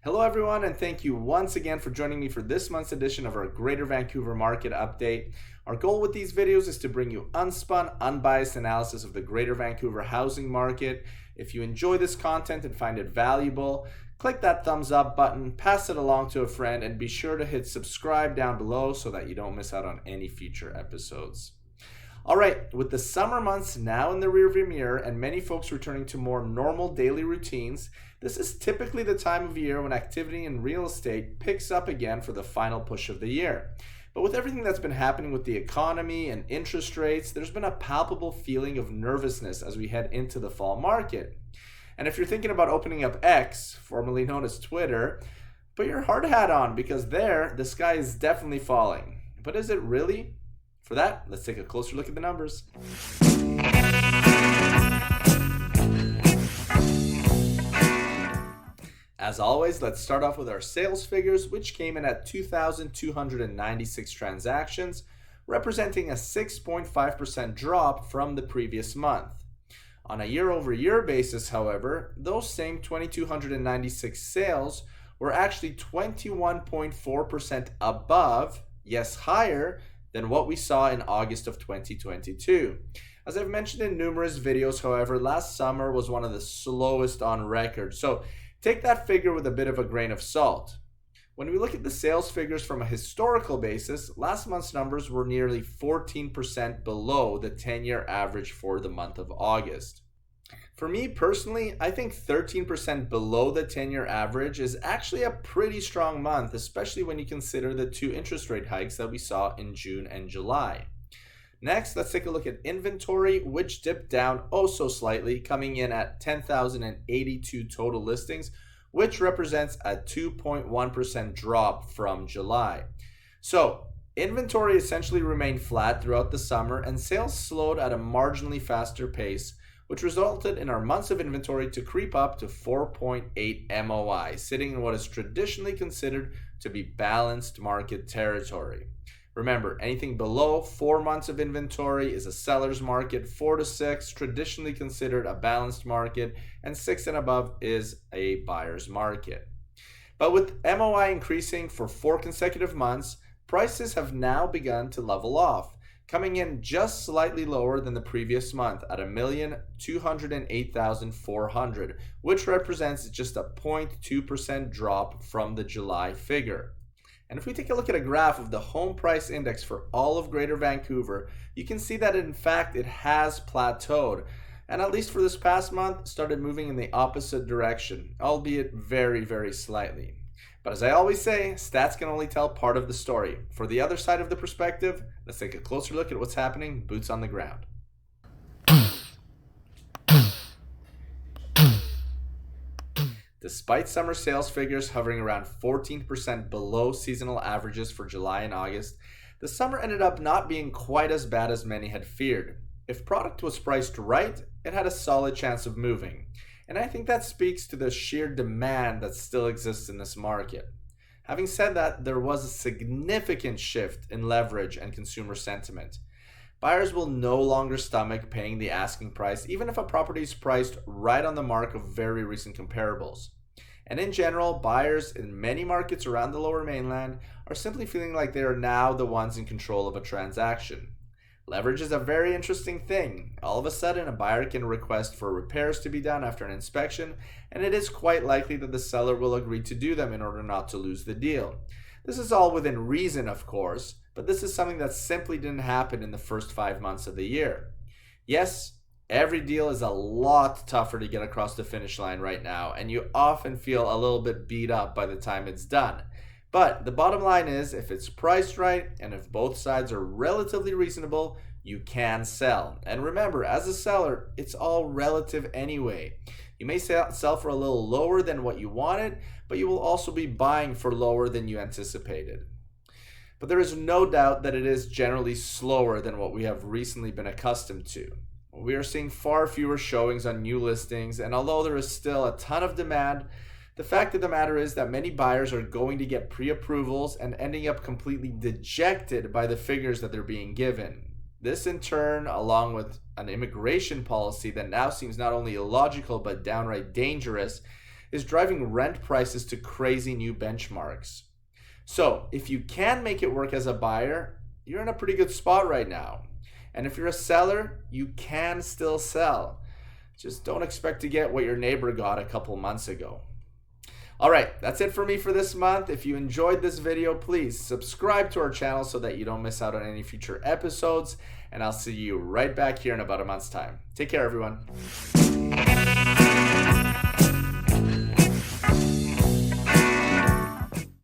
Hello, everyone, and thank you once again for joining me for this month's edition of our Greater Vancouver Market Update. Our goal with these videos is to bring you unspun, unbiased analysis of the Greater Vancouver housing market. If you enjoy this content and find it valuable, click that thumbs up button, pass it along to a friend, and be sure to hit subscribe down below so that you don't miss out on any future episodes. All right, with the summer months now in the rearview mirror and many folks returning to more normal daily routines, this is typically the time of year when activity in real estate picks up again for the final push of the year. But with everything that's been happening with the economy and interest rates, there's been a palpable feeling of nervousness as we head into the fall market. And if you're thinking about opening up X, formerly known as Twitter, put your hard hat on because there, the sky is definitely falling. But is it really? For that, let's take a closer look at the numbers. As always, let's start off with our sales figures, which came in at 2,296 transactions, representing a 6.5% drop from the previous month. On a year-over-year basis, however, those same 2,296 sales were actually 21.4% above, yes, higher, than what we saw in August of 2022. As I've mentioned in numerous videos, however, last summer was one of the slowest on record, so take that figure with a bit of a grain of salt. When we look at the sales figures from a historical basis, last month's numbers were nearly 14% below the 10-year average for the month of August. For me personally, I think 13% below the 10-year average is actually a pretty strong month, especially when you consider the two interest rate hikes that we saw in June and July. Next, let's take a look at inventory, which dipped down oh so slightly, coming in at 10,082 total listings, which represents a 2.1% drop from July. So, inventory essentially remained flat throughout the summer, and sales slowed at a marginally faster pace, which resulted in our months of inventory to creep up to 4.8 MOI, sitting in what is traditionally considered to be balanced market territory. Remember, anything below 4 months of inventory is a seller's market, 4 to 6 traditionally considered a balanced market, and 6 and above is a buyer's market. But with MOI increasing for 4 consecutive months, prices have now begun to level off, coming in just slightly lower than the previous month at $1,208,400, which represents just a 0.2% drop from the July figure. And if we take a look at a graph of the home price index for all of Greater Vancouver, you can see that in fact it has plateaued, and at least for this past month, started moving in the opposite direction, albeit very, very slightly. But as I always say, stats can only tell part of the story. For the other side of the perspective, let's take a closer look at what's happening boots on the ground. Despite summer sales figures hovering around 14% below seasonal averages for July and August, the summer ended up not being quite as bad as many had feared. If product was priced right, it had a solid chance of moving. And I think that speaks to the sheer demand that still exists in this market. Having said that, there was a significant shift in leverage and consumer sentiment. Buyers will no longer stomach paying the asking price, even if a property is priced right on the mark of very recent comparables. And in general, buyers in many markets around the Lower Mainland are simply feeling like they are now the ones in control of a transaction. Leverage is a very interesting thing. All of a sudden, a buyer can request for repairs to be done after an inspection, and it is quite likely that the seller will agree to do them in order not to lose the deal. This is all within reason, of course, but this is something that simply didn't happen in the first 5 months of the year. Yes, every deal is a lot tougher to get across the finish line right now, and you often feel a little bit beat up by the time it's done. But the bottom line is, if it's priced right and if both sides are relatively reasonable, you can sell. And remember, as a seller, it's all relative anyway. You may sell for a little lower than what you wanted, but you will also be buying for lower than you anticipated. But there is no doubt that it is generally slower than what we have recently been accustomed to. We are seeing far fewer showings on new listings, and although there is still a ton of demand, the fact of the matter is that many buyers are going to get pre-approvals and ending up completely dejected by the figures that they're being given. This in turn, along with an immigration policy that now seems not only illogical but downright dangerous, is driving rent prices to crazy new benchmarks. So if you can make it work as a buyer, you're in a pretty good spot right now. And if you're a seller, you can still sell. Just don't expect to get what your neighbor got a couple months ago. All right, that's it for me for this month. If you enjoyed this video, please subscribe to our channel so that you don't miss out on any future episodes. And I'll see you right back here in about a month's time. Take care, everyone.